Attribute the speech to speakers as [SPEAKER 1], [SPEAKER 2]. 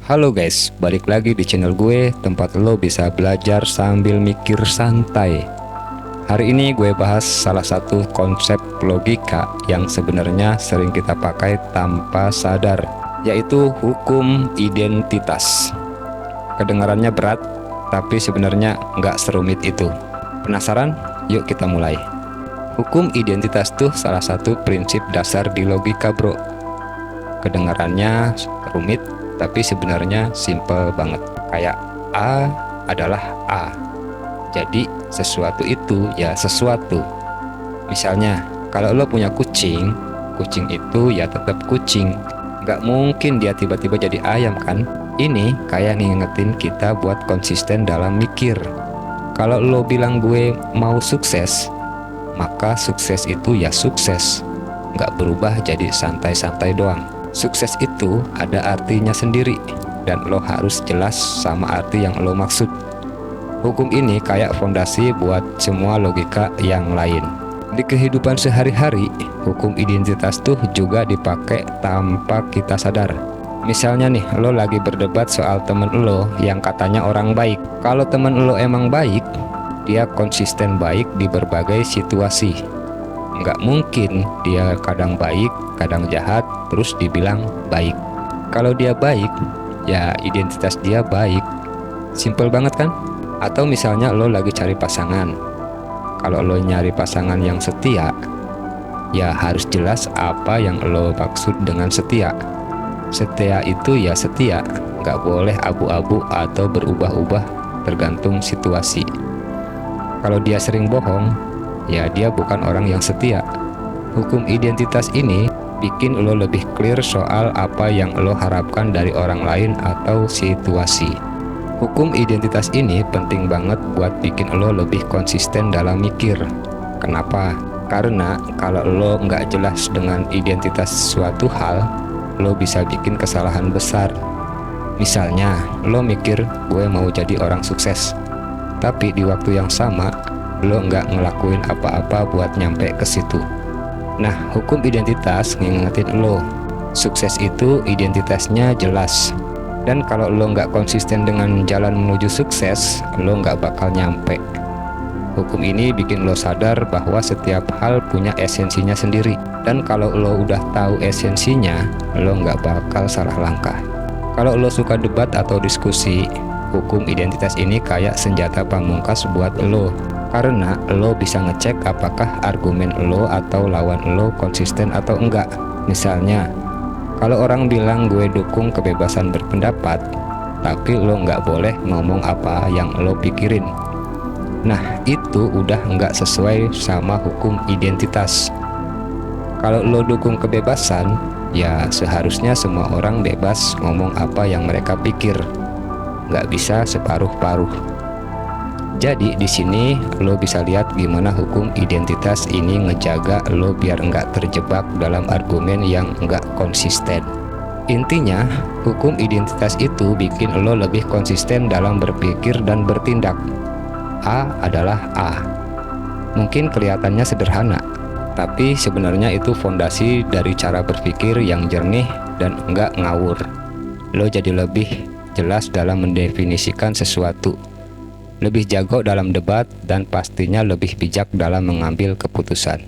[SPEAKER 1] Halo guys, balik lagi di channel gue, tempat lo bisa belajar sambil mikir santai. Hari ini gue bahas salah satu konsep logika yang sebenarnya sering kita pakai tanpa sadar, yaitu hukum identitas. Kedengarannya berat, tapi sebenarnya nggak serumit itu. Penasaran? Yuk kita mulai. Hukum identitas tuh salah satu prinsip dasar di logika bro. Kedengarannya rumit, tapi sebenarnya simple banget. Kayak A adalah A, jadi sesuatu itu ya sesuatu. Misalnya kalau lo punya kucing, kucing itu ya tetap kucing. Nggak mungkin dia tiba-tiba jadi ayam kan. Ini kayak ngingetin kita buat konsisten dalam mikir. Kalau lo bilang gue mau sukses, maka sukses itu ya sukses, nggak berubah jadi santai-santai doang. Sukses itu ada artinya sendiri, dan lo harus jelas sama arti yang lo maksud. Hukum ini kayak fondasi buat semua logika yang lain. Di kehidupan sehari-hari, hukum identitas tuh juga dipakai tanpa kita sadar. Misalnya nih, lo lagi berdebat soal temen lo yang katanya orang baik. Kalau temen lo emang baik, dia konsisten baik di berbagai situasi. Nggak mungkin dia kadang baik, kadang jahat, terus dibilang baik. Kalau dia baik, ya identitas dia baik. Simple banget kan? Atau misalnya lo lagi cari pasangan. Kalau lo nyari pasangan yang setia, ya harus jelas apa yang lo maksud dengan setia. Setia itu ya setia, nggak boleh abu-abu atau berubah-ubah tergantung situasi. Kalau dia sering bohong, ya dia bukan orang yang setia. Hukum identitas ini bikin lo lebih clear soal apa yang lo harapkan dari orang lain atau situasi. Hukum identitas ini penting banget buat bikin lo lebih konsisten dalam mikir. Kenapa? Karena kalau lo nggak jelas dengan identitas suatu hal, lo bisa bikin kesalahan besar. Misalnya, lo mikir gue mau jadi orang sukses, tapi di waktu yang sama lo nggak ngelakuin apa-apa buat nyampe ke situ. Nah, hukum identitas ngingetin lo, sukses itu identitasnya jelas. Dan kalau lo nggak konsisten dengan jalan menuju sukses, lo nggak bakal nyampe. Hukum ini bikin lo sadar bahwa setiap hal punya esensinya sendiri. Dan kalau lo udah tahu esensinya, lo nggak bakal salah langkah. Kalau lo suka debat atau diskusi, hukum identitas ini kayak senjata pamungkas buat lo. Karena lo bisa ngecek apakah argumen lo atau lawan lo konsisten atau enggak. Misalnya, kalau orang bilang gue dukung kebebasan berpendapat, tapi lo nggak boleh ngomong apa yang lo pikirin. Nah, itu udah nggak sesuai sama hukum identitas. Kalau lo dukung kebebasan, ya seharusnya semua orang bebas ngomong apa yang mereka pikir. Nggak bisa separuh-paruh. Jadi di sini lo bisa lihat gimana hukum identitas ini ngejaga lo biar nggak terjebak dalam argumen yang nggak konsisten. Intinya, hukum identitas itu bikin lo lebih konsisten dalam berpikir dan bertindak. A adalah A. Mungkin kelihatannya sederhana, tapi sebenarnya itu fondasi dari cara berpikir yang jernih dan nggak ngawur. Lo jadi lebih jelas dalam mendefinisikan sesuatu, lebih jago dalam debat, dan pastinya lebih bijak dalam mengambil keputusan.